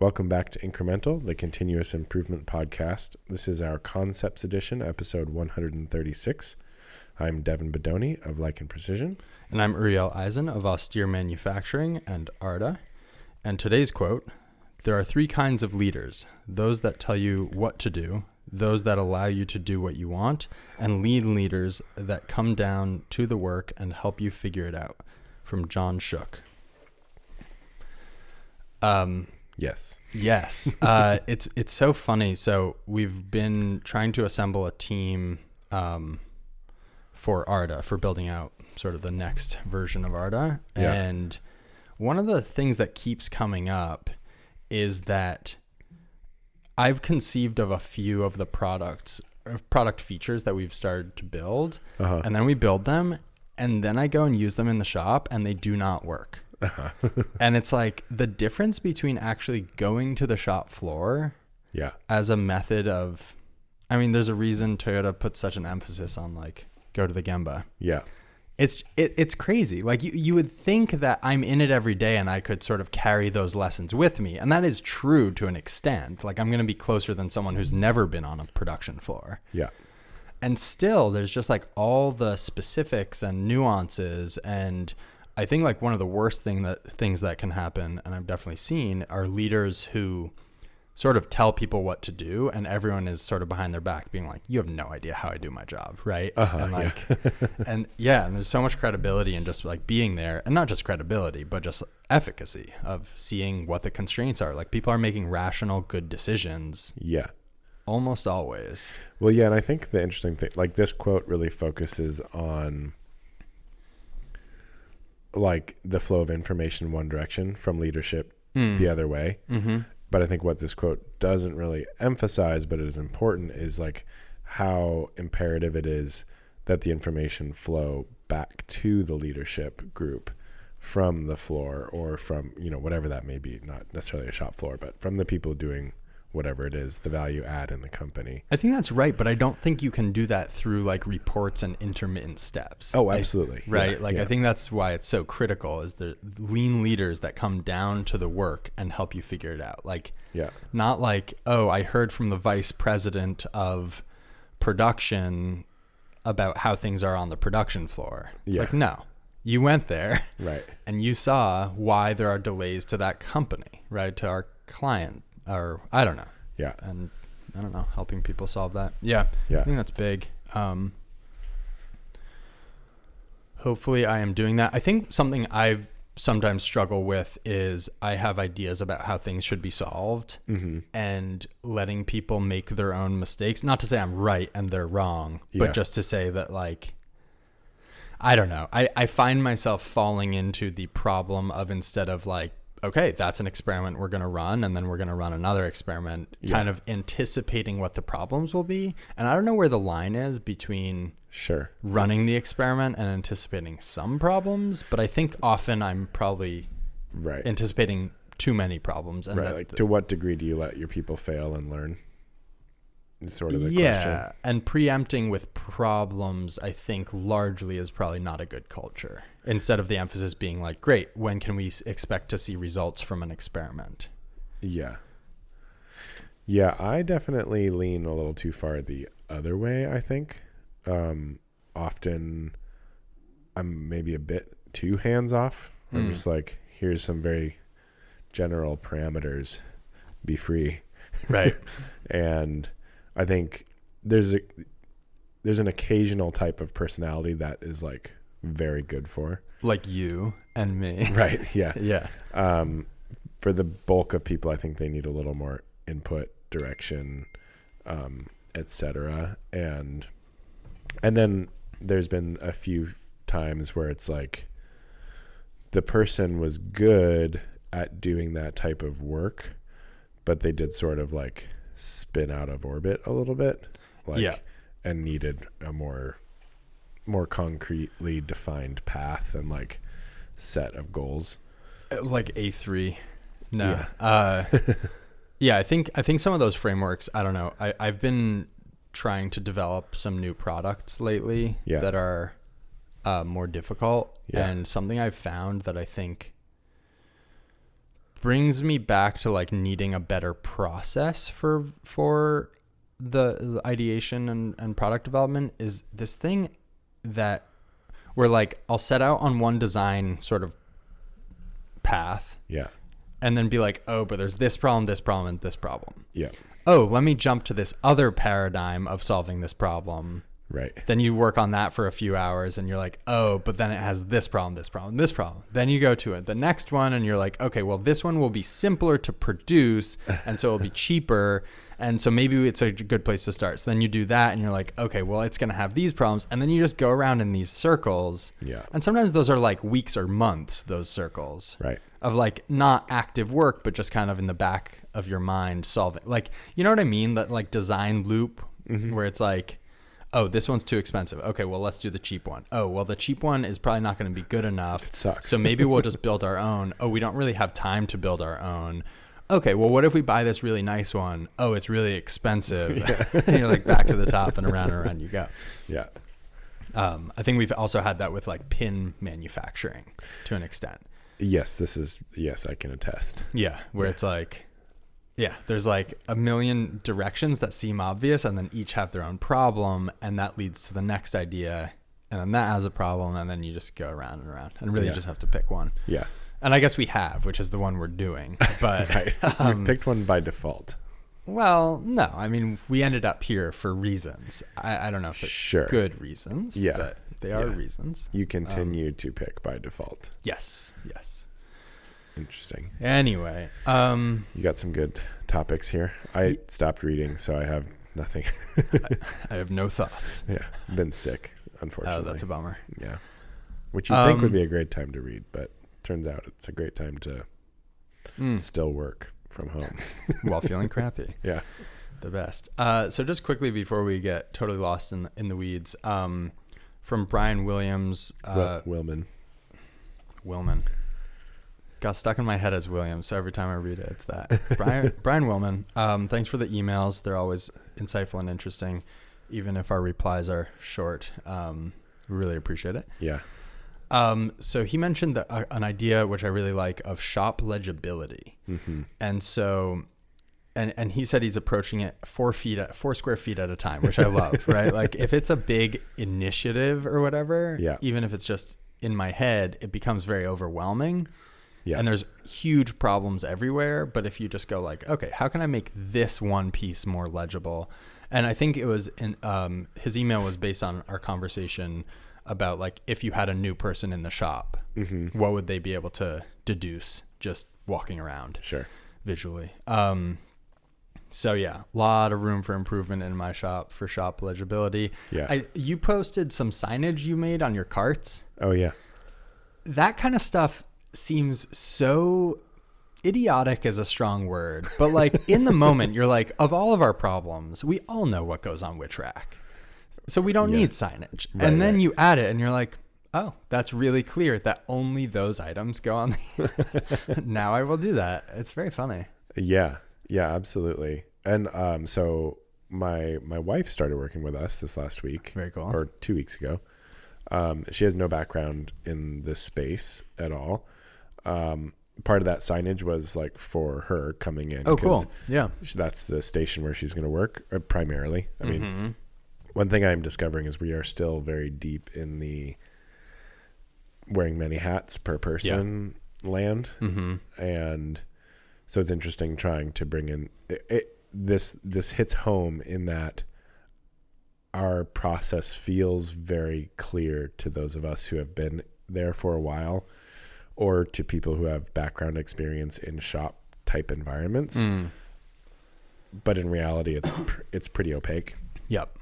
Welcome back to Incremental, the continuous improvement podcast. This is our concepts edition, episode 136. I'm Devin Bedoni of Like and Precision. And I'm Uriel Eisen of Austere Manufacturing and ARDA. And today's quote, there are three kinds of leaders: those that tell you what to do, those that allow you to do what you want, and lean leaders that come down to the work and help you figure it out. From John Shook. Yes. It's so funny. So we've been trying to assemble a team for ARDA, for building out sort of the next version of ARDA. Yeah. And one of the things that keeps coming up is that I've conceived of a few of the product features that we've started to build, and then we build them, and then I go and use them in the shop, and they do not work. And it's like the difference between actually going to the shop floor as a method of, I mean, there's a reason Toyota puts such an emphasis on like go to the Gemba. Yeah. It's crazy. Like you would think that I'm in it every day and I could sort of carry those lessons with me. And that is true to an extent. Like I'm going to be closer than someone who's never been on a production floor. Yeah. And still there's just like all the specifics and nuances. And I think like one of the worst things that can happen, and I've definitely seen, are leaders who sort of tell people what to do, and everyone is sort of behind their back being like, you have no idea how I do my job, right? And like, and there's so much credibility in just like being there, and not just credibility, but just efficacy of seeing what the constraints are. Like people are making rational, good decisions. Yeah. Almost always. Well, yeah, and I think the interesting thing, like this quote really focuses on like the flow of information in one direction from leadership the other way. Mm-hmm. But I think what this quote doesn't really emphasize, but it is important, is like how imperative it is that the information flow back to the leadership group from the floor, or from, you know, whatever that may be, not necessarily a shop floor, but from the people doing whatever it is, the value add in the company. I think that's right, but I don't think you can do that through like reports and intermittent steps. Oh, absolutely. Right? I think that's why it's so critical, is the lean leaders that come down to the work and help you figure it out. Like, not like, oh, I heard from the vice president of production about how things are on the production floor. It's like, no, you went there, right, and you saw why there are delays to that company, right, to our client. Or I don't know. Yeah. And I don't know, helping people solve that. Yeah. I think that's big. Hopefully I am doing that. I think something I've sometimes struggle with is I have ideas about how things should be solved, and letting people make their own mistakes. Not to say I'm right and they're wrong, but just to say that, like, I don't know. I find myself falling into the problem of, instead of like, okay, that's an experiment we're going to run, and then we're going to run another experiment, kind of anticipating what the problems will be. And I don't know where the line is between running the experiment and anticipating some problems, but I think often I'm probably anticipating too many problems. And like, to what degree do you let your people fail and learn? It's sort of the question. And preempting with problems, I think largely is probably not a good culture. Instead of the emphasis being like, great, when can we expect to see results from an experiment? Yeah, I definitely lean a little too far the other way, I think. Often I'm maybe a bit too hands-off. I'm just like, here's some very general parameters, be free. Right. And I think there's an occasional type of personality that is like very good for, like you and me. Right. Yeah. Yeah. For the bulk of people, I think they need a little more input, direction, etc. And then there's been a few times where it's like the person was good at doing that type of work, but they did sort of like spin out of orbit a little bit, and needed a more concretely defined path and like set of goals, like A3. No. I think some of those frameworks, I don't know, I've been trying to develop some new products lately that are more difficult, and something I've found that I think brings me back to like needing a better process for the ideation and product development is this thing that where like I'll set out on one design sort of path. Yeah. And then be like, oh, but there's this problem, and this problem. Yeah. Oh, let me jump to this other paradigm of solving this problem. Right. Then you work on that for a few hours and you're like, oh, but then it has this problem, this problem, this problem. Then you go to it, the next one, and you're like, okay, well, this one will be simpler to produce. And so it'll be cheaper. And so maybe it's a good place to start. So then you do that and you're like, okay, well, it's going to have these problems. And then you just go around in these circles. Yeah. And sometimes those are like weeks or months, those circles. Right. Of like not active work, but just kind of in the back of your mind solving. Like, you know what I mean? That like design loop where it's like, oh, this one's too expensive. Okay, well, let's do the cheap one. Oh, well, the cheap one is probably not going to be good enough. It sucks. So maybe we'll just build our own. Oh, we don't really have time to build our own. Okay, well, what if we buy this really nice one? Oh, it's really expensive. Yeah. And you're like back to the top and around you go. Yeah. I think we've also had that with like pin manufacturing to an extent. Yes, I can attest. Yeah, where it's like, yeah, there's like a million directions that seem obvious and then each have their own problem, and that leads to the next idea, and then that has a problem, and then you just go around and really just have to pick one. Yeah. And I guess we have, which is the one we're doing. But right. You've picked one by default. Well, no. I mean, we ended up here for reasons. I don't know if it's good reasons. Yeah. But they are reasons. You continue to pick by default. Yes. Interesting. Anyway. You got some good topics here. I stopped reading, so I have nothing. I have no thoughts. Yeah. Been sick, unfortunately. Oh, that's a bummer. Yeah. Which you think would be a great time to read, but turns out it's a great time to still work from home while feeling crappy. Yeah. The best. So just quickly before we get totally lost in the weeds, from Brian Williams. Willman. Got stuck in my head as Williams, so every time I read it, it's that. Brian Willman, thanks for the emails. They're always insightful and interesting, even if our replies are short. We really appreciate it. Yeah. So he mentioned an idea which I really like of shop legibility. Mm-hmm. And so, and he said he's approaching it 4 square feet at a time, which I love, right? Like if it's a big initiative or whatever, even if it's just in my head, it becomes very overwhelming. Yeah. And there's huge problems everywhere. But if you just go like, okay, how can I make this one piece more legible? And I think it was his email was based on our conversation about like if you had a new person in the shop, what would they be able to deduce just walking around visually? So yeah, a lot of room for improvement in my shop for shop legibility. Yeah. You posted some signage you made on your carts. Oh yeah. That kind of stuff seems so idiotic is a strong word, but like in the moment you're like, of all of our problems, we all know what goes on which rack. So we don't need signage. Right, and then you add it and you're like, oh, that's really clear that only those items go on. Now I will do that. It's very funny. Yeah. Yeah, absolutely. And so my wife started working with us this last week. Very cool. Or 2 weeks ago. She has no background in this space at all. Part of that signage was like for her coming in. Oh, cool. Yeah. That's the station where she's going to work primarily. I mean, one thing I'm discovering is we are still very deep in the wearing many hats per person land. And so it's interesting trying to bring in this hits home in that our process feels very clear to those of us who have been there for a while, or to people who have background experience in shop type environments. But in reality, it's pretty opaque. Yep.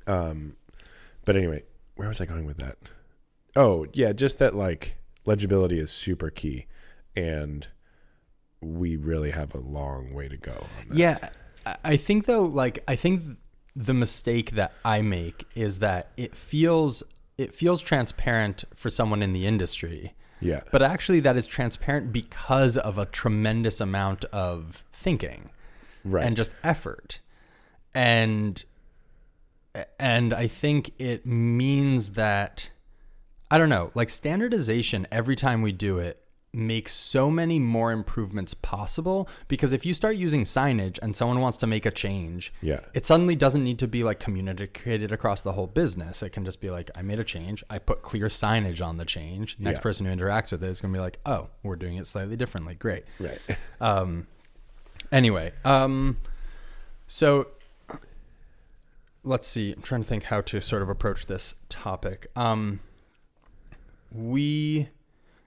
But anyway, where was I going with that? Oh yeah, just that like legibility is super key, and we really have a long way to go on this. Yeah, I think though, like I think the mistake that I make is that it feels transparent for someone in the industry. Yeah. But actually that is transparent because of a tremendous amount of thinking. Right. And just effort. And I think it means that, I don't know, like standardization, every time we do it, make so many more improvements possible, because if you start using signage and someone wants to make a change, it suddenly doesn't need to be like communicated across the whole business. It can just be like, I made a change, I put clear signage on the change. Next person who interacts with it is going to be like, oh, we're doing it slightly differently. Great. Right. Anyway, so let's see. I'm trying to think how to sort of approach this topic. We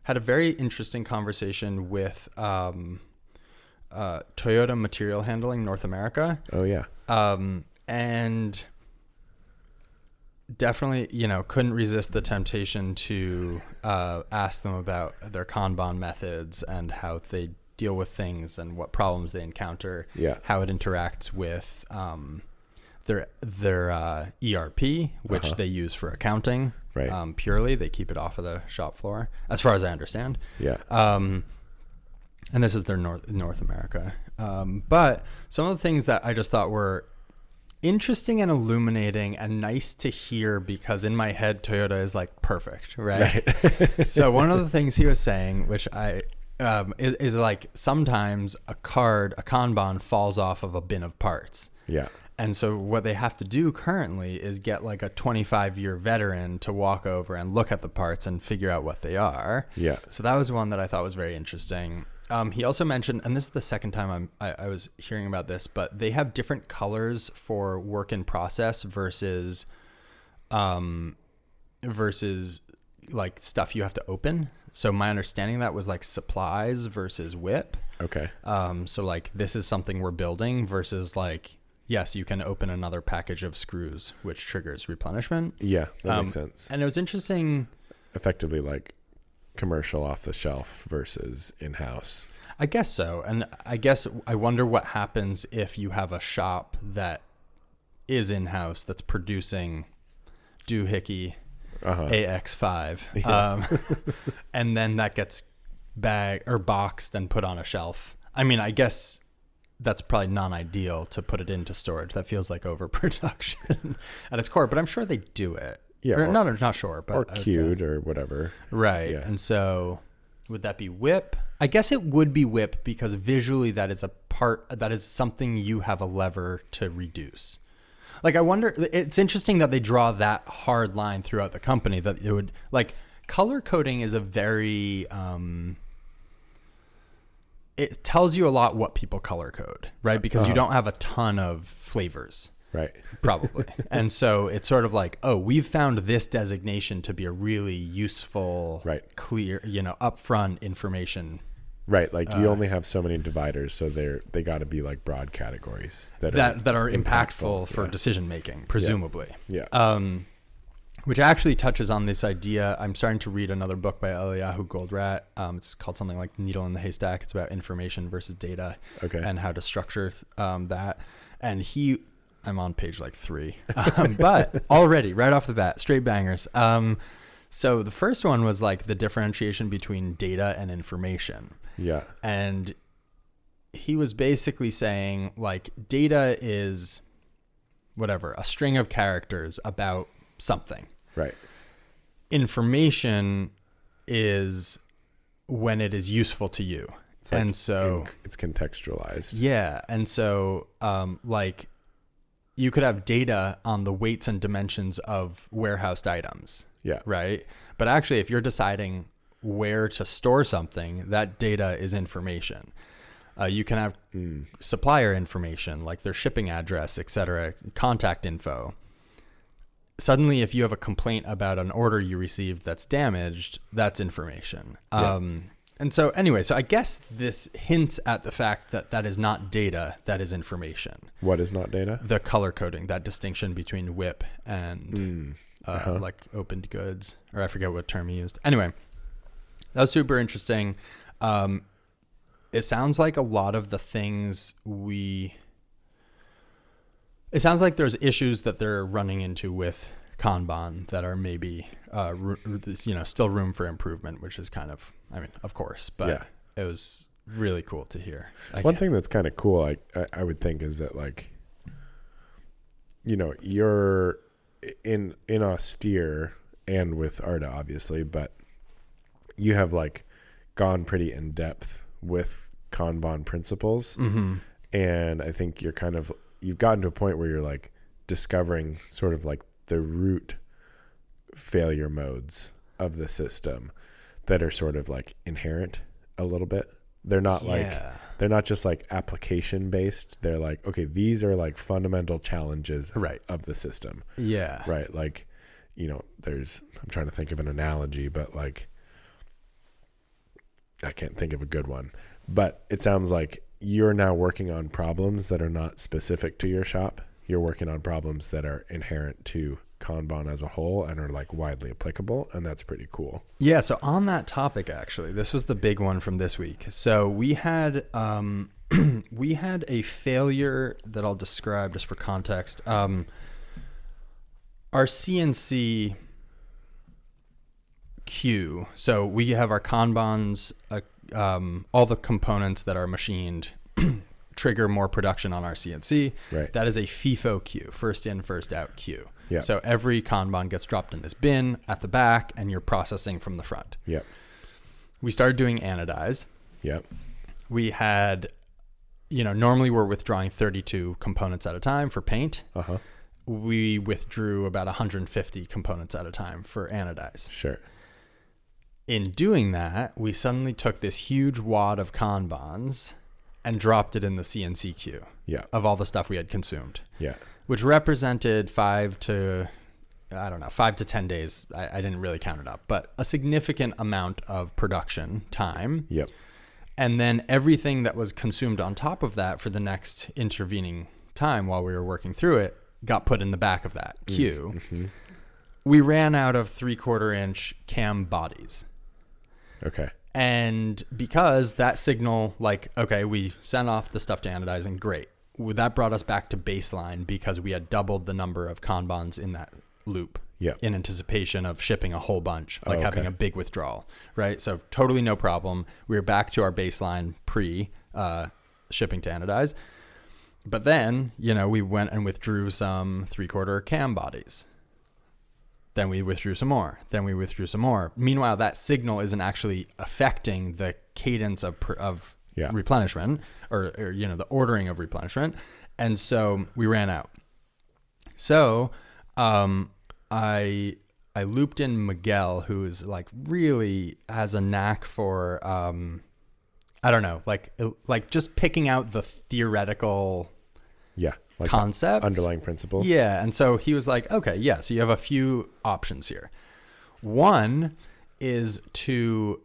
had a very interesting conversation with Toyota Material Handling North America. Oh, yeah. And definitely, couldn't resist the temptation to ask them about their Kanban methods and how they deal with things and what problems they encounter, how it interacts with their ERP, which they use for accounting. Right. Purely, they keep it off of the shop floor, as far as I understand. Yeah. And this is their North America. But some of the things that I just thought were interesting and illuminating and nice to hear, because in my head, Toyota is like perfect, right? So one of the things he was saying, which I is like sometimes a Kanban falls off of a bin of parts. Yeah. And so what they have to do currently is get like a 25-year veteran to walk over and look at the parts and figure out what they are. Yeah. So that was one that I thought was very interesting. He also mentioned, and this is the second time I was hearing about this, but they have different colors for work in process versus like stuff you have to open. So my understanding of that was like supplies versus WIP. Okay. So like this is something we're building versus like, yes, you can open another package of screws, which triggers replenishment. Yeah, that makes sense. And it was interesting. Effectively like commercial off the shelf versus in-house. I guess so. And I wonder what happens if you have a shop that is in-house that's producing doohickey AX5. And then that gets bagged or boxed and put on a shelf. I mean, I guess that's probably non-ideal to put it into storage. That feels like overproduction at its core, but I'm sure they do it. Yeah. Or not sure, but or queued or whatever. Right. Yeah. And so would that be WIP? I guess it would be WIP because visually that is something you have a lever to reduce. Like I wonder, it's interesting that they draw that hard line throughout the company, that it would like color coding is a very, it tells you a lot what people color code, right? Because you don't have a ton of flavors. Right. Probably. And so it's sort of like, oh, we've found this designation to be a really useful, clear, upfront information. Right. Like you only have so many dividers. So they got to be like broad categories that are impactful for decision making, presumably. Yeah. Which actually touches on this idea. I'm starting to read another book by Eliyahu Goldratt. It's called something like Needle in the Haystack. It's about information versus data and how to structure that. And I'm on page like 3, but already right off the bat, straight bangers. So the first one was like the differentiation between data and information. Yeah. And he was basically saying like data is whatever, a string of characters about something. Right. Information is when it is useful to you. It's contextualized. Yeah. And so like you could have data on the weights and dimensions of warehoused items. Yeah. Right. But actually, if you're deciding where to store something, that data is information. You can have supplier information like their shipping address, et cetera, contact info. Suddenly, if you have a complaint about an order you received that's damaged, that's information. Yeah. And so anyway, so I guess this hints at the fact that that is not data, that is information. What is not data? The color coding, that distinction between WIP and like opened goods, or I forget what term he used. Anyway, that was super interesting. It sounds like a lot of the things it sounds like there's issues that they're running into with Kanban that are maybe, still room for improvement, which is kind of, I mean, of course, but it was really cool to hear. One thing that's kind of cool, I would think, is that like, you're in austere and with Arda, obviously, but you have like gone pretty in depth with Kanban principles. And I think you've gotten to a point where you're like discovering sort of like the root failure modes of the system that are sort of like inherent a little bit. They're not they're not just like application based. They're like, okay, these are like fundamental challenges of the system. Yeah. Right. Like, I'm trying to think of an analogy, but like, I can't think of a good one, but it sounds like you're now working on problems that are not specific to your shop. You're working on problems that are inherent to Kanban as a whole and are like widely applicable. And that's pretty cool. Yeah. So on that topic, actually, this was the big one from this week. So we had a failure that I'll describe just for context. Our CNC queue. So we have our Kanbans, all the components that are machined trigger more production on our CNC. Right. That is a FIFO queue, first in, first out queue. Yeah. So every Kanban gets dropped in this bin at the back and you're processing from the front. Yep. We started doing anodize. Yep. We had, normally we're withdrawing 32 components at a time for paint. Uh-huh. We withdrew about 150 components at a time for anodize. Sure. In doing that, we suddenly took this huge wad of Kanbans and dropped it in the CNC queue of all the stuff we had consumed. Yeah. Which represented 5 to 10 days. I didn't really count it up, but a significant amount of production time. Yep. And then everything that was consumed on top of that for the next intervening time while we were working through it got put in the back of that queue. Mm-hmm. We ran out of 3/4 inch cam bodies. Okay. And because that signal, like, okay, we sent off the stuff to anodizing, great. That brought us back to baseline because we had doubled the number of Kanbans in that loop in anticipation of shipping a whole bunch, like having a big withdrawal, right? So totally no problem. We were back to our baseline pre shipping to anodize. But then, we went and withdrew some 3/4 cam bodies. Then we withdrew some more. Then we withdrew some more. Meanwhile, that signal isn't actually affecting the cadence of replenishment or the ordering of replenishment. And so we ran out. So I looped in Miguel, who is like really has a knack for, I don't know, like just picking out the theoretical like concepts, underlying principles. Yeah. And so he was like, okay, yeah. So you have a few options here. One is to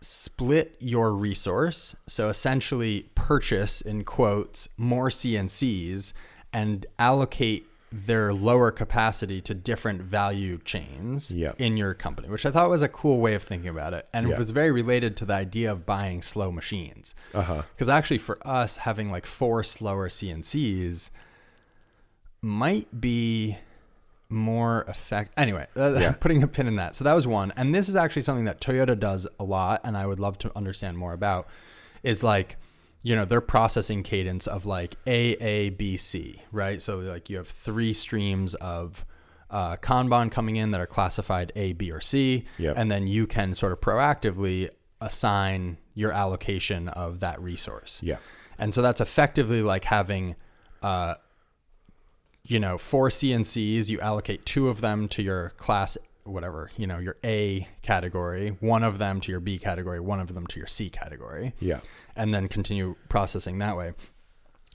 split your resource. So essentially purchase, in quotes, more CNCs and allocate their lower capacity to different value chains in your company, which I thought was a cool way of thinking about it. And it was very related to the idea of buying slow machines. Because actually for us, having like 4 slower CNCs might be more effective. Anyway, putting a pin in that. So that was one. And this is actually something that Toyota does a lot, and I would love to understand more about, is like, their processing cadence of like A, B, C, right? So like you have 3 streams of Kanban coming in that are classified A, B, or C. And then you can sort of proactively assign your allocation of that resource. And so that's effectively like having, 4 CNCs, you allocate 2 of them to your class, whatever, your A category, 1 of them to your B category, 1 of them to your C category. And then continue processing that way.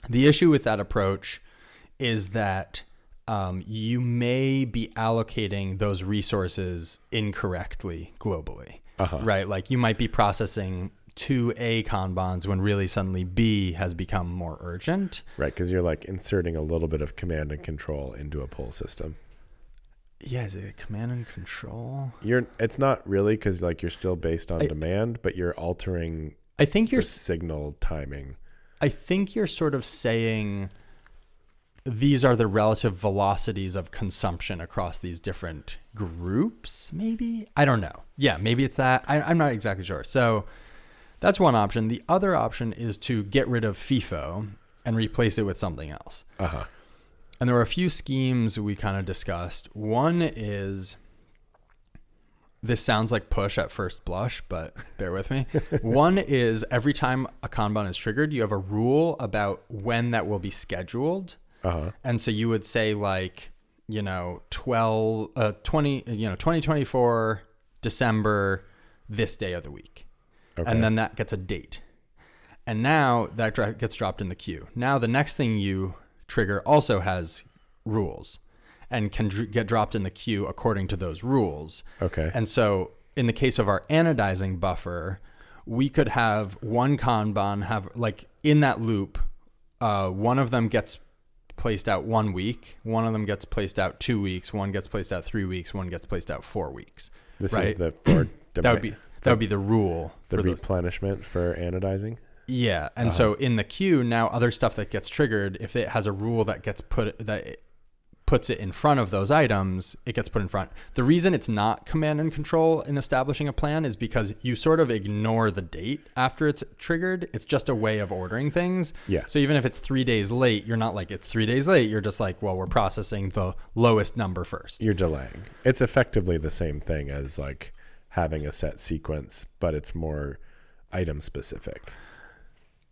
The issue with that approach is that you may be allocating those resources incorrectly globally, right? Like you might be processing 2 A Kanbans when really suddenly B has become more urgent. Right, because you're like inserting a little bit of command and control into a pull system. Yeah, is it command and control? It's not really, because like you're still based on demand, but you're altering. I think your signal timing. I think you're sort of saying these are the relative velocities of consumption across these different groups, maybe? I don't know. Yeah, maybe it's that. I'm not exactly sure. So that's one option. The other option is to get rid of FIFO and replace it with something else. And there were a few schemes we kind of discussed. One is This sounds like push at first blush, but bear with me. One is every time a Kanban is triggered, you have a rule about when that will be scheduled. And so you would say like, 2024 December, this day of the week. Okay. And then that gets a date. And now that gets dropped in the queue. Now the next thing you trigger also has rules and can get dropped in the queue according to those rules. Okay. And so in the case of our anodizing buffer, we could have one Kanban have like in that loop, one of them gets placed out 1 week, one of them gets placed out 2 weeks, one gets placed out 3 weeks, one gets placed out 4 weeks. This right? is the that would be the rule. The replenishment for anodizing. Yeah, and so in the queue now, other stuff that gets triggered, if it has a rule that puts it in front of those items, it gets put in front. The reason it's not command and control in establishing a plan is because you sort of ignore the date after it's triggered. It's just a way of ordering things. Yeah. So even if it's 3 days late, you're not like, it's 3 days late. You're just like, well, we're processing the lowest number first. You're delaying. It's effectively the same thing as like having a set sequence, but it's more item specific.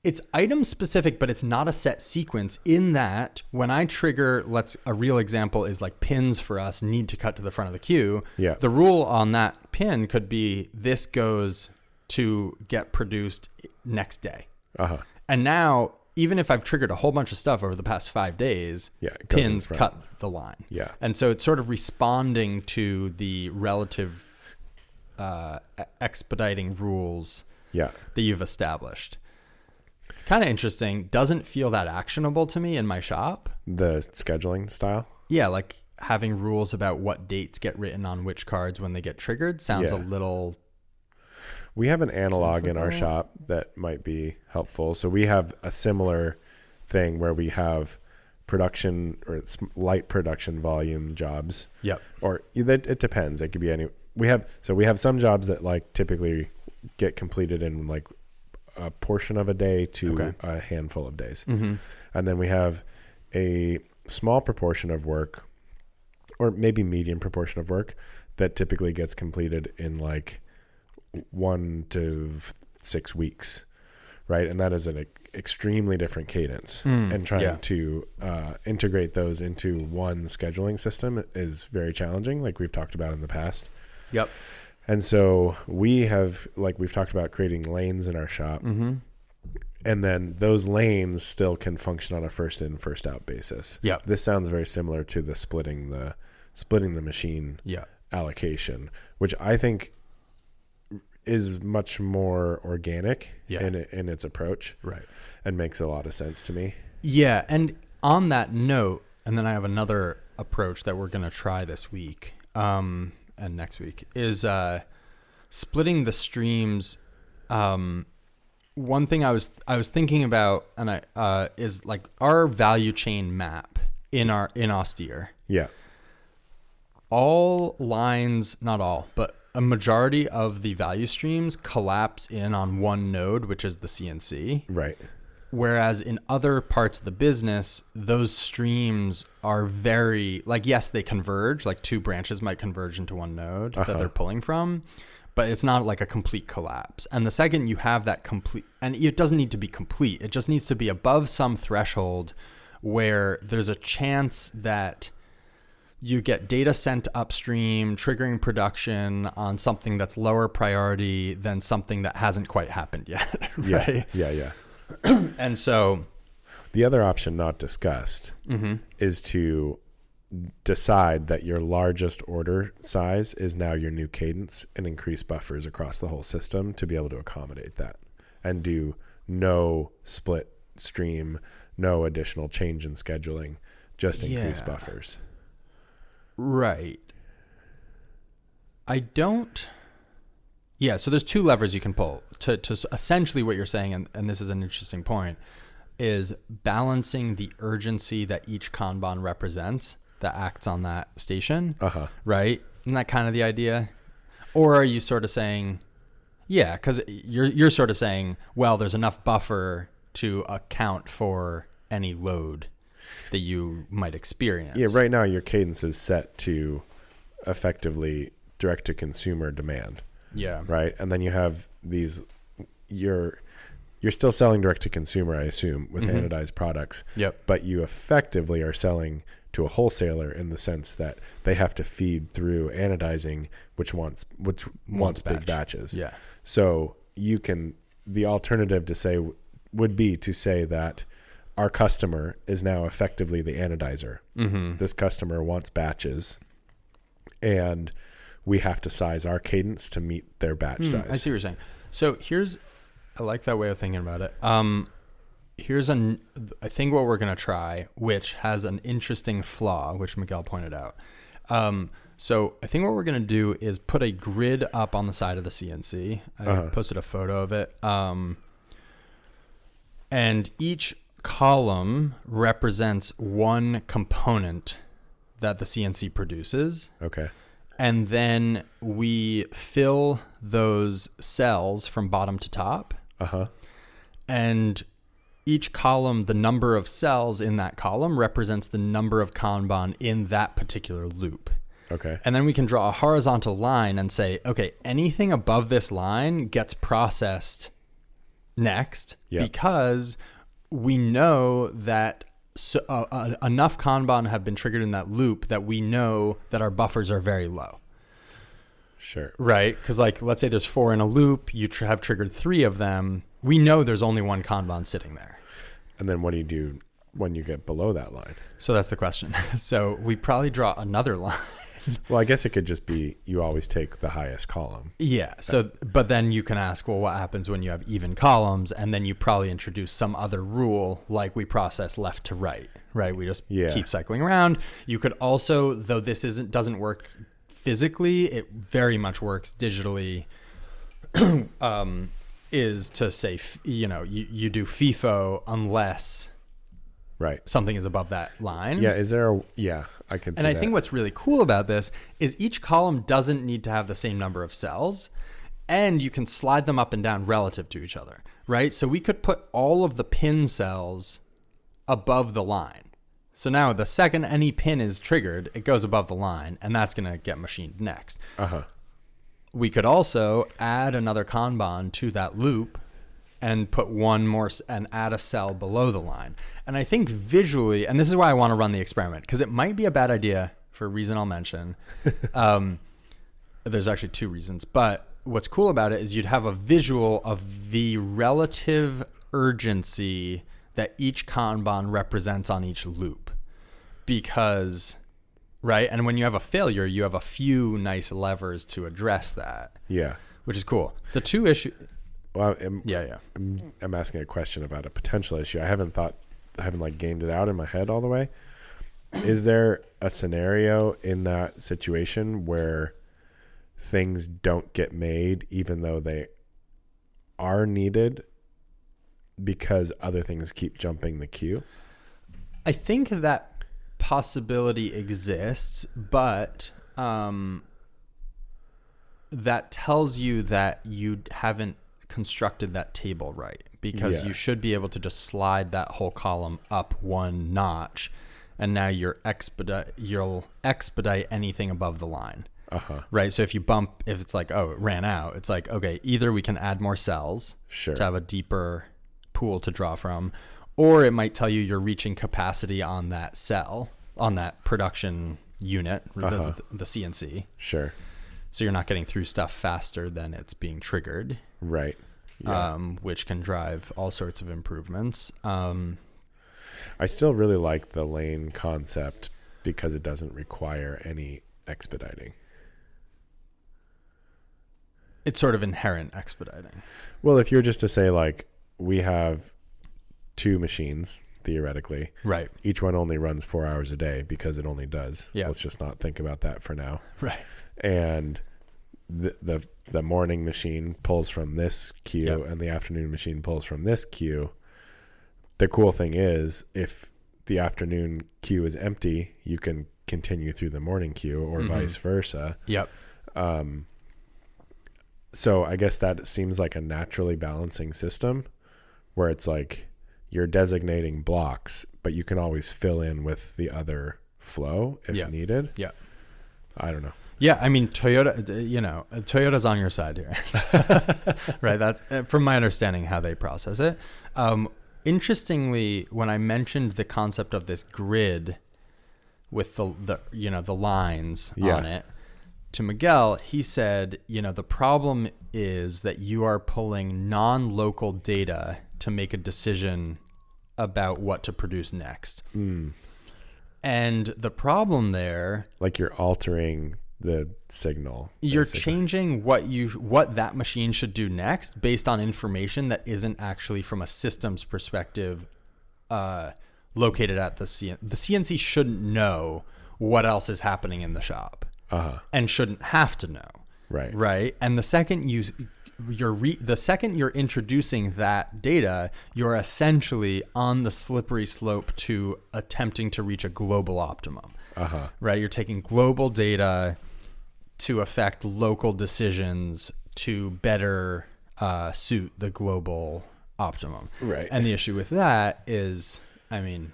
It's item specific, but it's not a set sequence in that when I trigger, a real example is like pins for us need to cut to the front of the queue. Yeah. The rule on that pin could be this goes to get produced next day. And now, even if I've triggered a whole bunch of stuff over the past 5 days, pins cut the line. Yeah. And so it's sort of responding to the relative expediting rules that you've established. It's kind of interesting. Doesn't feel that actionable to me in my shop. The scheduling style? Yeah, like having rules about what dates get written on which cards when they get triggered sounds a little... We have an analog in our shop that might be helpful. So we have a similar thing where we have production or it's light production volume jobs. Yep. Or it depends. It could be any... We have some jobs that like typically get completed in like a portion of a day to a handful of days. Mm-hmm. And then we have a small proportion of work or maybe medium proportion of work that typically gets completed in like 1 to 6 weeks. Right. And that is an extremely different cadence and trying to integrate those into one scheduling system is very challenging. Like we've talked about in the past. Yep. And so we've talked about creating lanes in our shop. Mm-hmm. And then those lanes still can function on a first in, first out basis. Yeah. This sounds very similar to the splitting the machine allocation, which I think is much more organic in its approach. Right. And makes a lot of sense to me. Yeah. And on that note, and then I have another approach that we're going to try this week. And next week is splitting the streams. One thing I was thinking about, and is like our value chain map in Austere. Yeah. All lines, not all, but a majority of the value streams collapse in on one node, which is the CNC. Right. Whereas in other parts of the business, those streams are very, like, yes, they converge, like 2 branches might converge into one node that they're pulling from, but it's not like a complete collapse. And the second you have that complete, and it doesn't need to be complete, it just needs to be above some threshold where there's a chance that you get data sent upstream, triggering production on something that's lower priority than something that hasn't quite happened yet. Right? Yeah. And so the other option not discussed is to decide that your largest order size is now your new cadence and increase buffers across the whole system to be able to accommodate that and do no split stream, no additional change in scheduling, just increase buffers. Right. So there's 2 levers you can pull to essentially what you're saying, and this is an interesting point, is balancing the urgency that each Kanban represents that acts on that station, right? Isn't that kind of the idea? Or are you sort of saying, because you're sort of saying, well, there's enough buffer to account for any load that you might experience. Yeah, right now your cadence is set to effectively direct to consumer demand. Yeah. Right. And then you have these, you're still selling direct to consumer, I assume, with anodized products. Yep. But you effectively are selling to a wholesaler in the sense that they have to feed through anodizing, which wants big batches. Yeah. So the alternative to say would be to say that our customer is now effectively the anodizer. This customer wants batches, and we have to size our cadence to meet their batch size. I see what you're saying. So I like that way of thinking about it. I think what we're going to try, which has an interesting flaw, which Miguel pointed out. So I think what we're going to do is put a grid up on the side of the CNC. I posted a photo of it. And each column represents one component that the CNC produces. Okay. And then we fill those cells from bottom to top. And each column, the number of cells in that column represents the number of Kanban in that particular loop. Okay. And then we can draw a horizontal line and say, okay, anything above this line gets processed next because we know that enough Kanban have been triggered in that loop that we know that our buffers are very low. Sure. Right? Because let's say there's 4 in a loop, you have triggered 3 of them. We know there's only one Kanban sitting there. And then what do you do when you get below that line? So that's the question. So we probably draw another line. Well, I guess it could just be you always take the highest column. Yeah. So, but then you can ask, well, what happens when you have even columns? And then you probably introduce some other rule, like we process left to right, right? We just keep cycling around. You could also, though this doesn't work physically, it very much works digitally, is to say, you do FIFO unless something is above that line. Yeah. Is there I can see And I that. think what's really cool about this is each column doesn't need to have the same number of cells, and you can slide them up and down relative to each other, right? So we could put all of the pin cells above the line. So now the second any pin is triggered, it goes above the line, and that's going to get machined next. We could also add another Kanban to that loop and put one more and add a cell below the line. And I think visually, and this is why I want to run the experiment, because it might be a bad idea for a reason I'll mention. There's actually 2 reasons, but what's cool about it is you'd have a visual of the relative urgency that each Kanban represents on each loop. Because, right? And when you have a failure, you have a few nice levers to address that. Yeah. Which is cool. The 2 issues... Well, I'm asking a question about a potential issue. I haven't gamed it out in my head all the way. Is there a scenario in that situation where things don't get made even though they are needed because other things keep jumping the queue? I think that possibility exists, but that tells you that you haven't constructed that table right, because you should be able to just slide that whole column up one notch, and now you'll expedite anything above the line. Right. So if it's like, oh, it ran out, it's like, okay, either we can add more cells to have a deeper pool to draw from, or it might tell you you're reaching capacity on that cell, on that production unit, the CNC. Sure. So you're not getting through stuff faster than it's being triggered. Right. Yeah. Which can drive all sorts of improvements. I still really like the lane concept because it doesn't require any expediting. It's sort of inherent expediting. Well, if you're just to say, like, we have 2 machines, theoretically. Right. Each one only runs 4 hours a day because it only does. Yeah. Let's just not think about that for now. Right. And the morning machine pulls from this queue and the afternoon machine pulls from this queue. The cool thing is, if the afternoon queue is empty, you can continue through the morning queue, or vice versa. Yep. So I guess that seems like a naturally balancing system where it's like you're designating blocks, but you can always fill in with the other flow if needed. Yeah. I don't know. Yeah, I mean, Toyota's on your side here, right? That's from my understanding how they process it. Interestingly, when I mentioned the concept of this grid with the lines on it to Miguel, he said, the problem is that you are pulling non-local data to make a decision about what to produce next. And the problem there, like you're altering the signal. You're changing what that machine should do next based on information that isn't actually from a systems perspective located at the CNC. The CNC shouldn't know what else is happening in the shop and shouldn't have to know. Right. And the second you're introducing that data, you're essentially on the slippery slope to attempting to reach a global optimum. Right. You're taking global data to affect local decisions to better suit the global optimum. Right. And the issue with that is, I mean,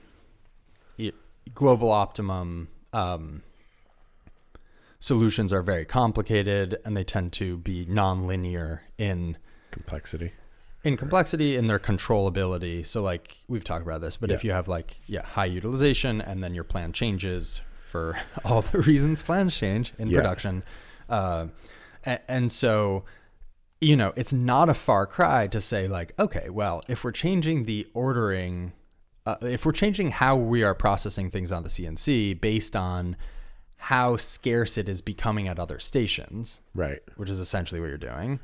global optimum solutions are very complicated, and they tend to be nonlinear in complexity, in their controllability. So like we've talked about this, but if you have high utilization and then your plan changes for all the reasons plans change in production. And so, it's not a far cry to say like, okay, well, if we're changing the ordering, if we're changing how we are processing things on the CNC based on how scarce it is becoming at other stations, right, which is essentially what you're doing,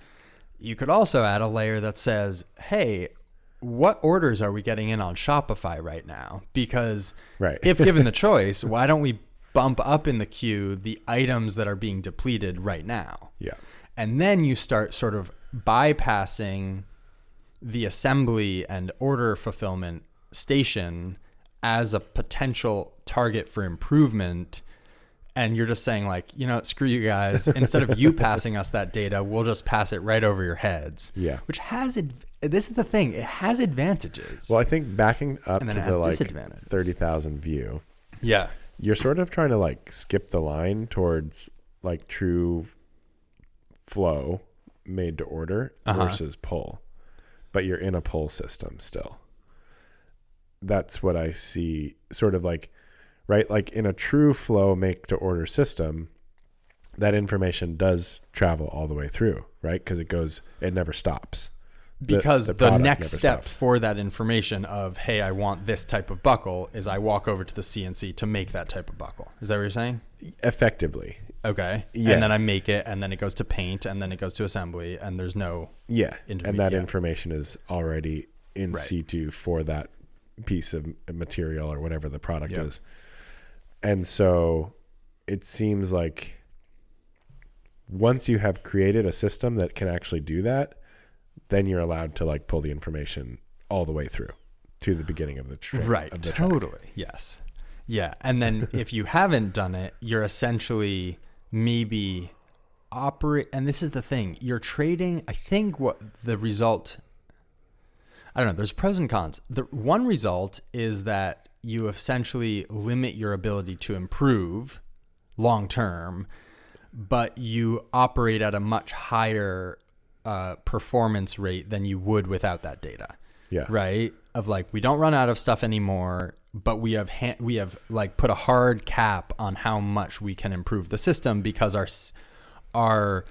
you could also add a layer that says, hey, what orders are we getting in on Shopify right now? Because if given the choice, why don't we bump up in the queue the items that are being depleted right now? Yeah. And then you start sort of bypassing the assembly and order fulfillment station as a potential target for improvement. And you're just saying like, screw you guys. Instead of you passing us that data, we'll just pass it right over your heads. Yeah. Which this is the thing. It has advantages. Well, I think backing up to the 30,000 view. Yeah. You're sort of trying to skip the line towards true flow made to order versus pull, but you're in a pull system still. That's what I see sort of right? Like in a true flow make to order system, that information does travel all the way through, right? Because it never stops. Because the next step for that information of, hey, I want this type of buckle is I walk over to the CNC to make that type of buckle. Is that what you're saying? Effectively. Okay. Yeah. And then I make it, and then it goes to paint, and then it goes to assembly, and there's no... Yeah. And that information is already in situ for that piece of material or whatever the product is. And so it seems like once you have created a system that can actually do that, then you're allowed to pull the information all the way through to the beginning of the train. Right. Totally. Yes. Yeah. And then if you haven't done it, you're essentially maybe and this is the thing, you're trading, I think what the result, I don't know, there's pros and cons. The one result is that you essentially limit your ability to improve long term, but you operate at a much higher performance rate than you would without that data. Yeah. Right. Of we don't run out of stuff anymore, but we have put a hard cap on how much we can improve the system because our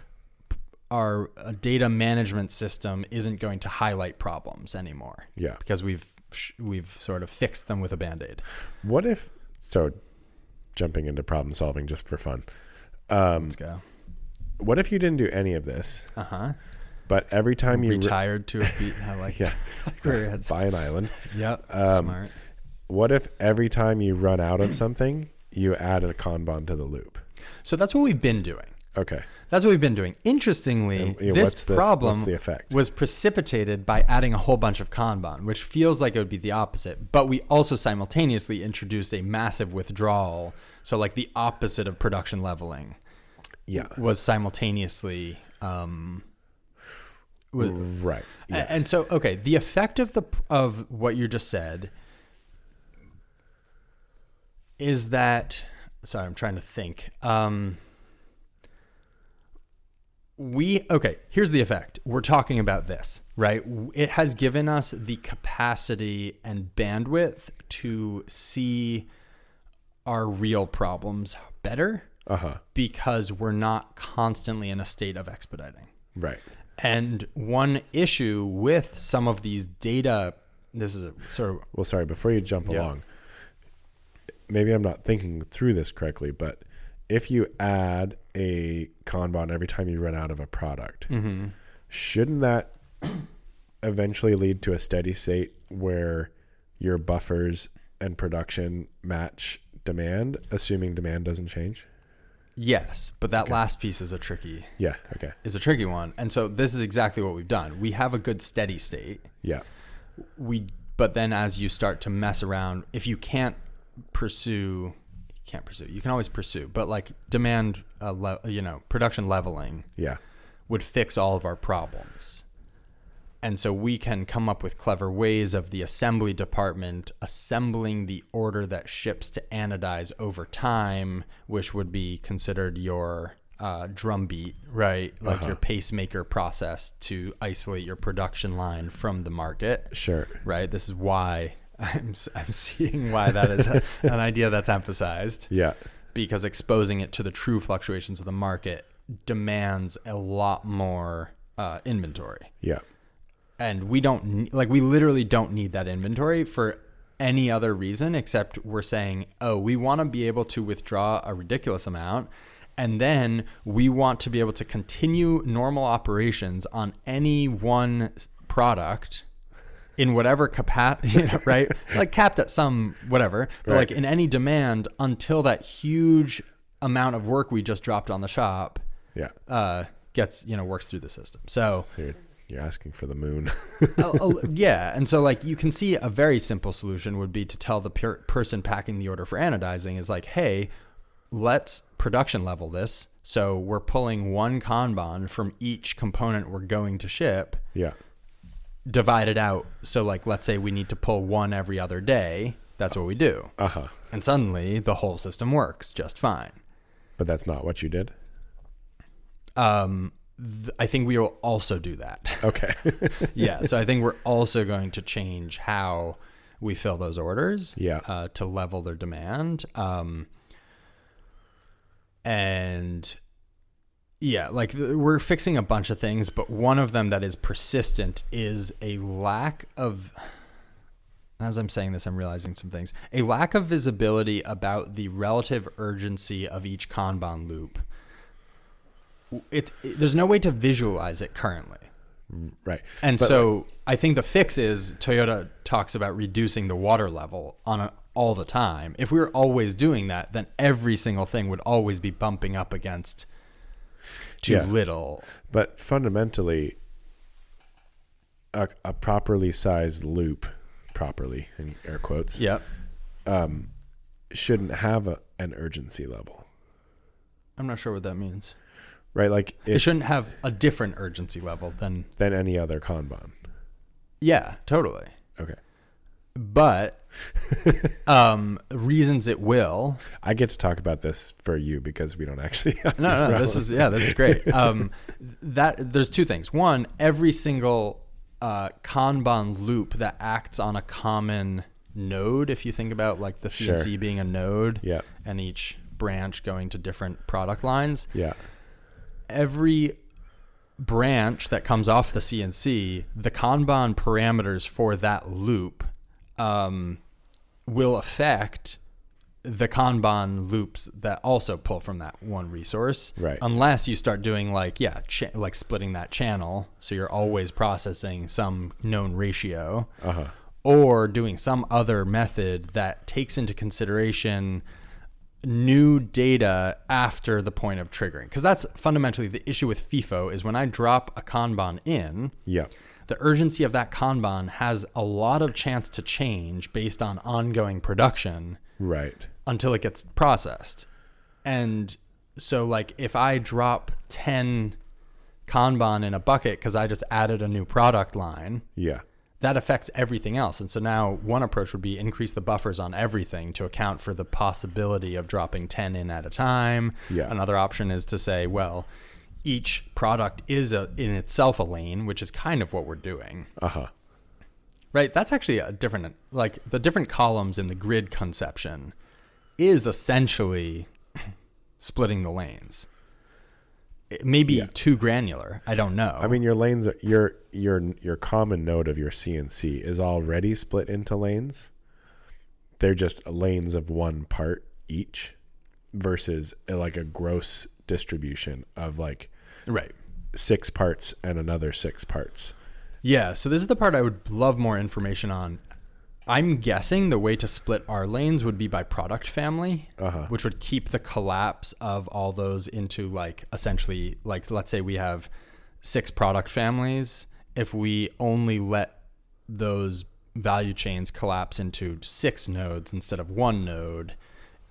data management system isn't going to highlight problems anymore. Yeah. Because we've sort of fixed them with a Band-Aid. What if, jumping into problem solving just for fun. Let's go. What if you didn't do any of this? But every time you retired to a beat, I like buy an island. Yep. Smart. What if every time you run out of something, you add a Kanban to the loop? So that's what we've been doing. Okay. That's what we've been doing. Interestingly, this problem was precipitated by adding a whole bunch of Kanban, which feels like it would be the opposite. But we also simultaneously introduced a massive withdrawal. So the opposite of production leveling was simultaneously... right. Yeah. And so, okay, the effect of what you just said is that, sorry, I'm trying to think. Here's the effect. We're talking about this, right? It has given us the capacity and bandwidth to see our real problems better because we're not constantly in a state of expediting. Right. And one issue with some of these data, this is a sort of... Well, sorry, before you jump along, maybe I'm not thinking through this correctly, but if you add a Kanban every time you run out of a product, shouldn't that eventually lead to a steady state where your buffers and production match demand, assuming demand doesn't change? Yes, but that last piece is a tricky one. And so this is exactly what we've done. We have a good steady state. Yeah. But then as you start to mess around, if you can't pursue, you can always pursue, but like demand, production leveling would fix all of our problems. And so we can come up with clever ways of the assembly department assembling the order that ships to anodize over time, which would be considered your drumbeat, right? Like your pacemaker process to isolate your production line from the market. Sure. Right? This is why I'm seeing why that is an idea that's emphasized. Yeah. Because exposing it to the true fluctuations of the market demands a lot more inventory. Yeah. And we literally don't need that inventory for any other reason except we're saying, we want to be able to withdraw a ridiculous amount. And then we want to be able to continue normal operations on any one product in whatever capacity, right? Like capped at some whatever, but like in any demand until that huge amount of work we just dropped on the shop gets, works through the system. So you're asking for the moon. Yeah. And so like you can see a very simple solution would be to tell the person packing the order for anodizing is like, hey, let's production level this. So we're pulling one Kanban from each component we're going to ship. Yeah. Divide it out. So like, let's say we need to pull one every other day. That's what we do. And suddenly the whole system works just fine. But that's not what you did? I think we will also do that. Okay. Yeah. So I think we're also going to change how we fill those orders to level their demand. And yeah, like we're fixing a bunch of things, but one of them that is persistent is a lack of, as I'm saying this, I'm realizing some things, a lack of visibility about the relative urgency of each Kanban loop. There's no way to visualize it currently. Right. And so I think the fix is Toyota talks about reducing the water level all the time. If we were always doing that, then every single thing would always be bumping up against too little. But fundamentally, a properly sized loop, properly in air quotes, shouldn't have an urgency level. I'm not sure what that means. Right, like it shouldn't have a different urgency level than any other Kanban. Yeah, totally. Okay. But reasons it will. I get to talk about this for you because we don't actually have this is great. There's two things. One, every single Kanban loop that acts on a common node, if you think about like the CNC being a node and each branch going to different product lines. Yeah. Every branch that comes off the CNC, the Kanban parameters for that loop will affect the Kanban loops that also pull from that one resource. Right. Unless you start doing like splitting that channel, so you're always processing some known ratio, or doing some other method that takes into consideration new data after the point of triggering, because that's fundamentally the issue with FIFO is when I drop a Kanban in, the urgency of that Kanban has a lot of chance to change based on ongoing production, right, until it gets processed. And so like if I drop 10 Kanban in a bucket because I just added a new product line, that affects everything else. And so now one approach would be increase the buffers on everything to account for the possibility of dropping 10 in at a time. Another option is to say, well, each product is in itself a lane, which is kind of what we're doing. Right? That's actually a different, like the different columns in the grid conception is essentially splitting the lanes. It may be too granular. I don't know. I mean, your lanes, your common node of your CNC is already split into lanes. They're just lanes of one part each versus like a gross distribution of like 6 parts and another 6 parts. Yeah. So this is the part I would love more information on. I'm guessing the way to split our lanes would be by product family, which would keep the collapse of all those into like essentially like, let's say we have 6 product families. If we only let those value chains collapse into 6 nodes instead of 1 node,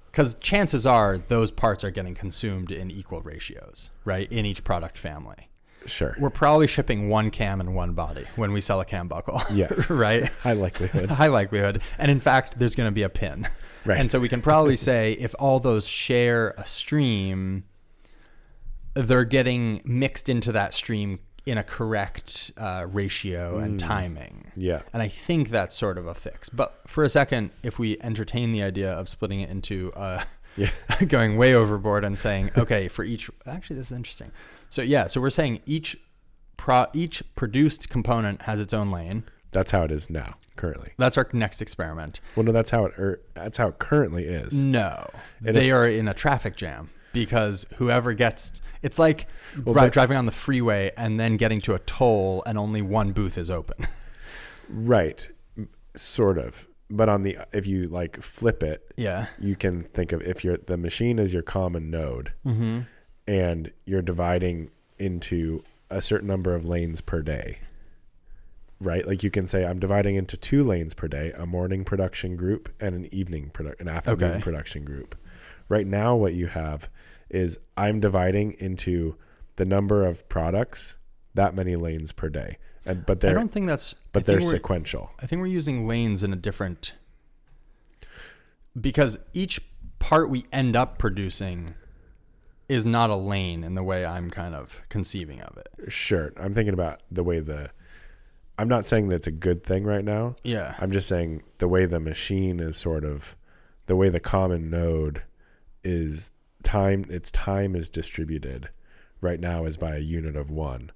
because chances are those parts are getting consumed in equal ratios, right? In each product family. Sure. We're probably shipping 1 cam and 1 body when we sell a cam buckle. Yeah. Right? High likelihood. High likelihood. And in fact, there's going to be a pin. Right. And so we can probably say if all those share a stream, they're getting mixed into that stream in a correct ratio and timing. Yeah. And I think that's sort of a fix. But for a second, if we entertain the idea of splitting it into going way overboard and saying, okay, for each, actually, this is interesting. So we're saying each produced component has its own lane. That's how it is now, currently. That's our next experiment. Well, no, that's how it currently is. No, they are in a traffic jam because whoever gets, it's like driving on the freeway and then getting to a toll and only one booth is open. Right, sort of. But if you like flip it, you can think of if the machine is your common node. Mm-hmm. And you're dividing into a certain number of lanes per day, right? Like you can say, I'm dividing into 2 lanes per day, a morning production group and an afternoon production group. Right now, what you have is I'm dividing into the number of products, that many lanes per day. But they're sequential. I think we're using lanes in a different, because each part we end up producing is not a lane in the way I'm kind of conceiving of it. Sure. I'm thinking about the way I'm not saying that's a good thing right now. Yeah. I'm just saying the way the machine is sort of, the way the common node is its time is distributed right now is by a unit of 1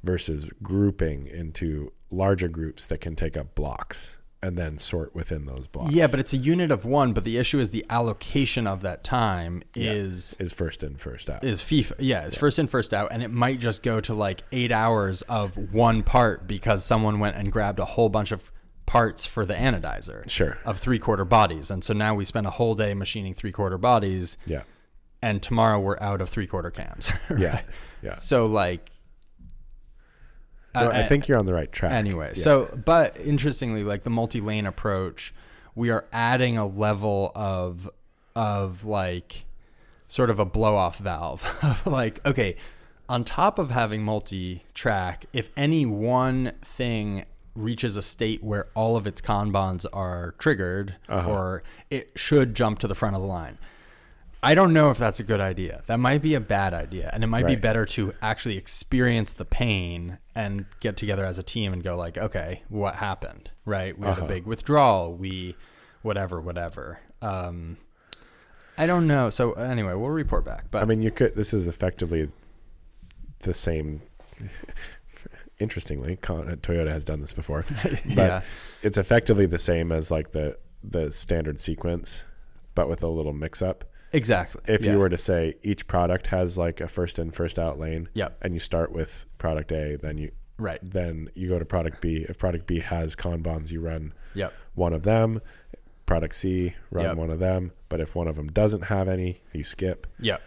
versus grouping into larger groups that can take up blocks and then sort within those blocks. Yeah, but it's a unit of 1, but the issue is the allocation of that time is first in, first out. Is FIFA. Yeah, it's first in, first out, and it might just go to like 8 hours of one part because someone went and grabbed a whole bunch of parts for the anodizer. Sure. Of 3/4 bodies. And so now we spend a whole day machining 3/4 bodies. Yeah. And tomorrow we're out of 3/4 cams. Right? Yeah. Yeah. So like, no, I think you're on the right track. Anyway, but interestingly, like the multi-lane approach, we are adding a level of like sort of a blow-off valve of like, okay, on top of having multi-track, if any one thing reaches a state where all of its Kanbans are triggered, or it should jump to the front of the line. I don't know if that's a good idea. That might be a bad idea. And it might be better to actually experience the pain and get together as a team and go like, okay, what happened? Right? We had a big withdrawal. Whatever. I don't know. So anyway, we'll report back. But I mean, this is effectively the same. Interestingly, Toyota has done this before, but it's effectively the same as like the standard sequence, but with a little mix up. Exactly. If you were to say each product has like a first in, first out lane, and you start with product A, then you go to product B. If product B has Kanbans, you run one of them. Product C, run one of them. But if one of them doesn't have any, you skip. Yeah.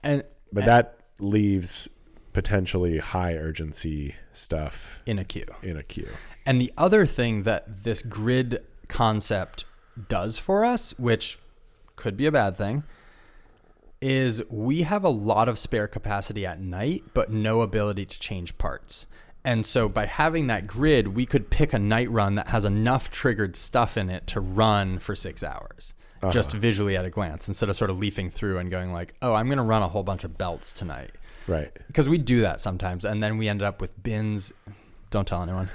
But that leaves potentially high urgency stuff in a queue. And the other thing that this grid concept does for us, which could be a bad thing, is we have a lot of spare capacity at night, but no ability to change parts. And so by having that grid, we could pick a night run that has enough triggered stuff in it to run for 6 hours, just visually at a glance, instead of sort of leafing through and going like, oh, I'm going to run a whole bunch of belts tonight. Right. Because we do that sometimes, and then we ended up with bins. Don't tell anyone.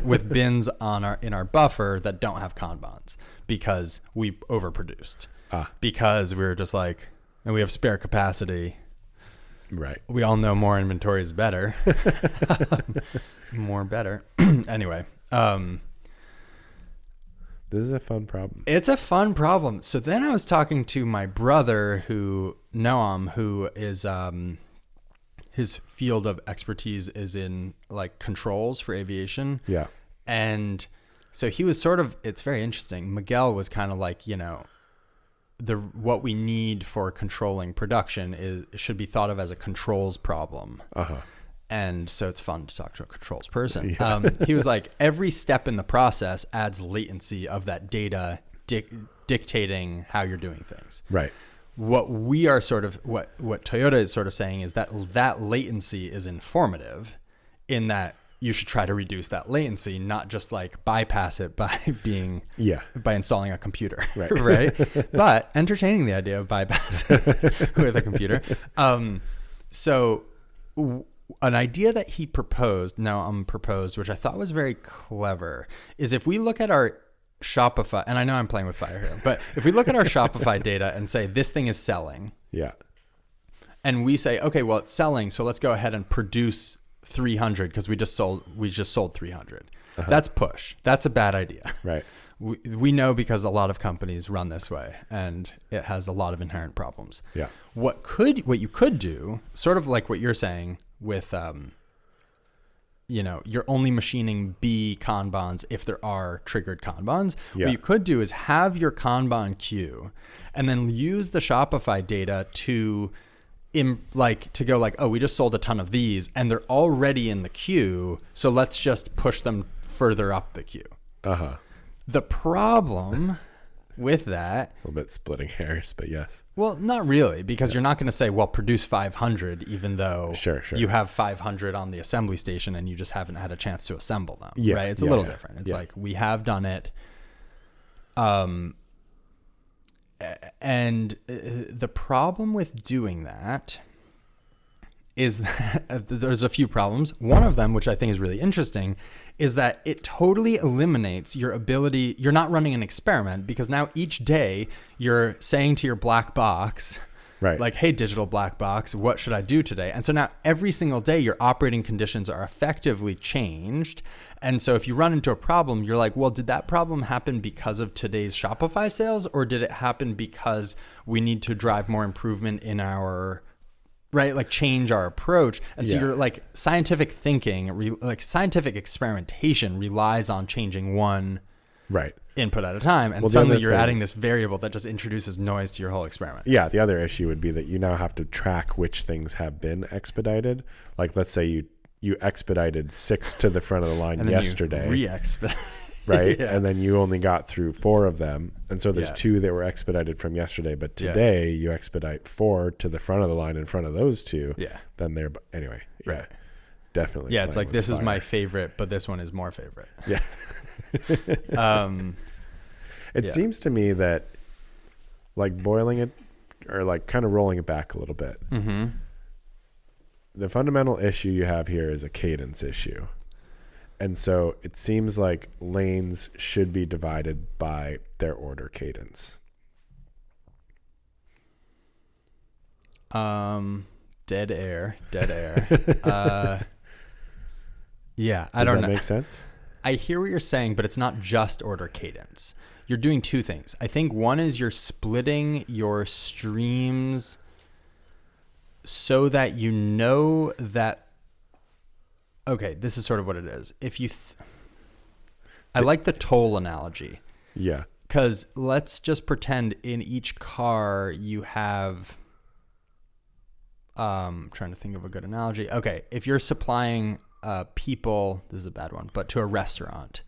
With bins in our buffer that don't have Kanbans because we overproduced. Because we were just like, and we have spare capacity. Right. We all know more inventory is better. More better. Anyway. This is a fun problem. It's a fun problem. So then I was talking to my brother, Noam, who is his field of expertise is in like controls for aviation. Yeah. And so he was it's very interesting. Miguel was kind of like, what we need for controlling production should be thought of as a controls problem. And so it's fun to talk to a controls person. Yeah. He was like, every step in the process adds latency of that data dictating how you're doing things. Right. What we are what Toyota is sort of saying is that latency is informative in that you should try to reduce that latency, not just like bypass it by by installing a computer. Right. Right. But entertaining the idea of bypass with a computer. An idea that he proposed, which I thought was very clever, is if we look at our Shopify, and I know I'm playing with fire here, but if we look at our Shopify data and say this thing is selling, and we say, okay, well it's selling, so let's go ahead and produce 300 because we just sold 300. That's push. That's a bad idea. Right. We know because a lot of companies run this way, and it has a lot of inherent problems. Yeah. What you could do, sort of like what you're saying with you're only machining B Kanbans if there are triggered Kanbans. Yeah. What you could do is have your Kanban queue and then use the Shopify data to go like, oh, we just sold a ton of these and they're already in the queue, so let's just push them further up the queue. The problem with that, a little bit splitting hairs, but yes. Well, not really, because you're not going to say, well, produce 500, even though sure. you have 500 on the assembly station and you just haven't had a chance to assemble them. Right? It's a little different. It's like, we have done it. And the problem with doing that is that there's a few problems. One of them, which I think is really interesting, is that it totally eliminates your ability. You're not running an experiment because now each day you're saying to your black box, right, like, hey, digital black box, what should I do today? And so now every single day your operating conditions are effectively changed. And so if you run into a problem, you're like, well, did that problem happen because of today's Shopify sales, or did it happen because we need to drive more improvement in our, right, like change our approach? And so you're like, scientific thinking, like scientific experimentation relies on changing one input at a time. And suddenly you're adding this variable that just introduces noise to your whole experiment. Yeah. The other issue would be that you now have to track which things have been expedited. Like, let's say you expedited 6 to the front of the line yesterday. Re-expedite. Right. And then you only got through 4 of them. And so there's 2 that were expedited from yesterday. But today you expedite 4 to the front of the line in front of those 2. Yeah. Then they're anyway. Right. Definitely. Yeah. It's like, this is my favorite, but this one is more favorite. Yeah. It seems to me that, like, boiling it or like kind of rolling it back a little bit. Mm-hmm. The fundamental issue you have here is a cadence issue. And so it seems like lanes should be divided by their order cadence. Dead air. Yeah, I don't know. Does that make sense? I hear what you're saying, but it's not just order cadence. You're doing 2 things. I think one is you're splitting your streams so that you know that, okay, this is sort of what it is. If you, I like the toll analogy. Yeah. Because let's just pretend in each car you have, trying to think of a good analogy. Okay, if you're supplying people, this is a bad one, but to a restaurant,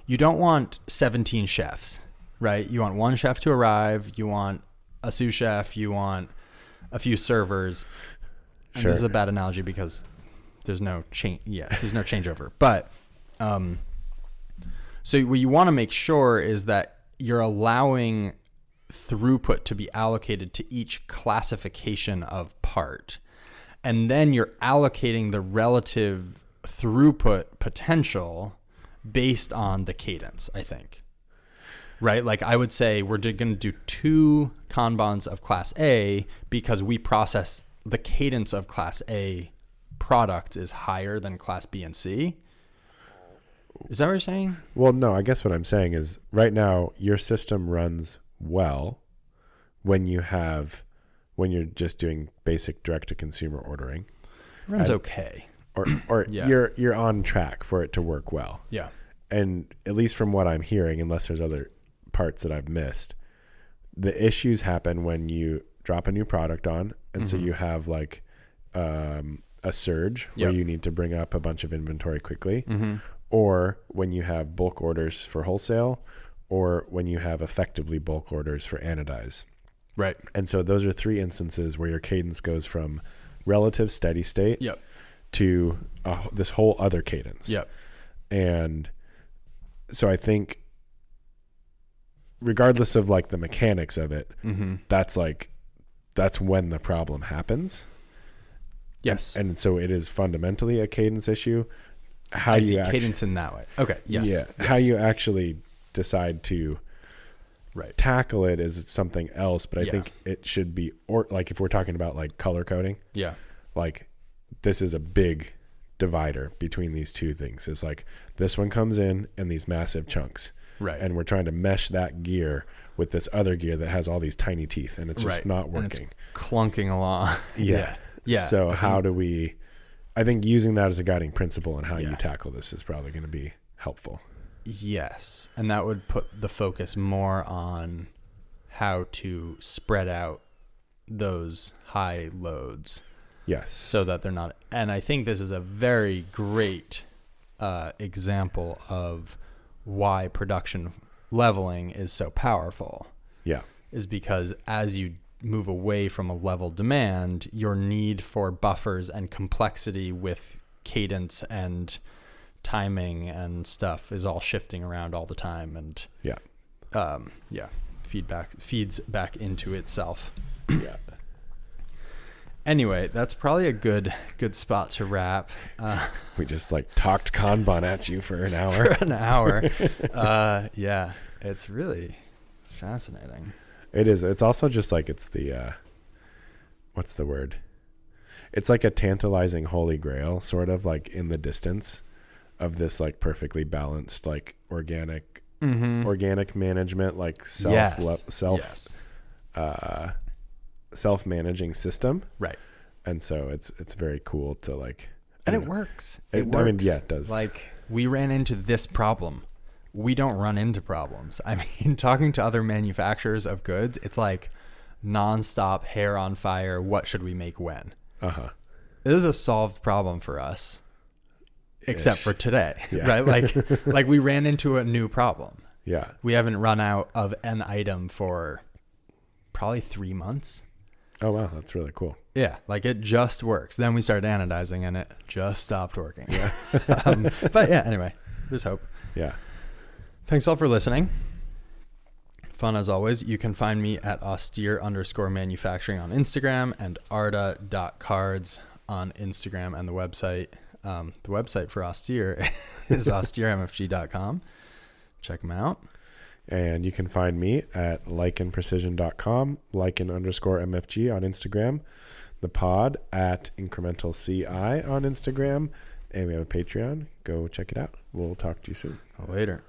you don't want 17 chefs, right? You want 1 chef to arrive. You want a sous chef. You want a few servers. And this is a bad analogy because there's no change. Yeah, there's no changeover. But so what you want to make sure is that you're allowing throughput to be allocated to each classification of part. And then you're allocating the relative throughput potential based on the cadence, I think. Right? Like I would say we're going to do 2 Kanbans of class A because we process the cadence of class A product is higher than class B and C. Is that what you're saying? Well, no, I guess what I'm saying is right now your system runs well when you're just doing basic direct to consumer ordering. It runs okay. Or Yeah. you're on track for it to work well. Yeah. And at least from what I'm hearing, unless there's other parts that I've missed, the issues happen when you drop a new product on, and so you have like a surge where you need to bring up a bunch of inventory quickly, or when you have bulk orders for wholesale, or when you have effectively bulk orders for anodize. Right. And so those are 3 instances where your cadence goes from relative steady state to this whole other cadence. Yep. And so I think regardless of like the mechanics of it, that's when the problem happens. Yes. And so it is fundamentally a cadence issue. I see cadence in that way. Okay. Yes. Yeah. Yes. How you actually decide to tackle it is something else, but I think it should be, or like if we're talking about like color coding, like this is a big divider between these 2 things. It's like this one comes in these massive chunks, right? And we're trying to mesh that gear with this other gear that has all these tiny teeth, and it's just not working. And it's clunking along. Yeah. So how do we? I think using that as a guiding principle and how you tackle this is probably going to be helpful. Yes. And that would put the focus more on how to spread out those high loads. Yes. So that they're not. And I think this is a very great example of why production leveling is so powerful. Yeah. Is because as you move away from a level demand, your need for buffers and complexity with cadence and timing and stuff is all shifting around all the time, and feeds back into itself. Yeah. Anyway, that's probably a good spot to wrap. We just like talked Kanban at you for an hour. Yeah, it's really fascinating. It is. It's also just like it's the what's the word? It's like a tantalizing holy grail, sort of like in the distance of this like perfectly balanced, like organic management, like self-managing system. Right. And so it's very cool to like, and it works. It works. I mean, yeah, it does. Like we ran into this problem. We don't run into problems. I mean, talking to other manufacturers of goods, it's like nonstop hair on fire. What should we make when? This is a solved problem for us, except for today, right? Like we ran into a new problem. Yeah. We haven't run out of an item for probably 3 months. Oh, wow. That's really cool. Yeah. Like it just works. Then we started anodizing and it just stopped working. Yeah. But yeah, anyway, there's hope. Yeah. Thanks all for listening. Fun as always. You can find me at austere_manufacturing on Instagram and arda.cards on Instagram, and the website for Austere is austeremfg.com. Check them out. And you can find me at likenprecision.com, liken_MFG on Instagram, the pod at incrementalci on Instagram, and we have a Patreon. Go check it out. We'll talk to you soon. Later.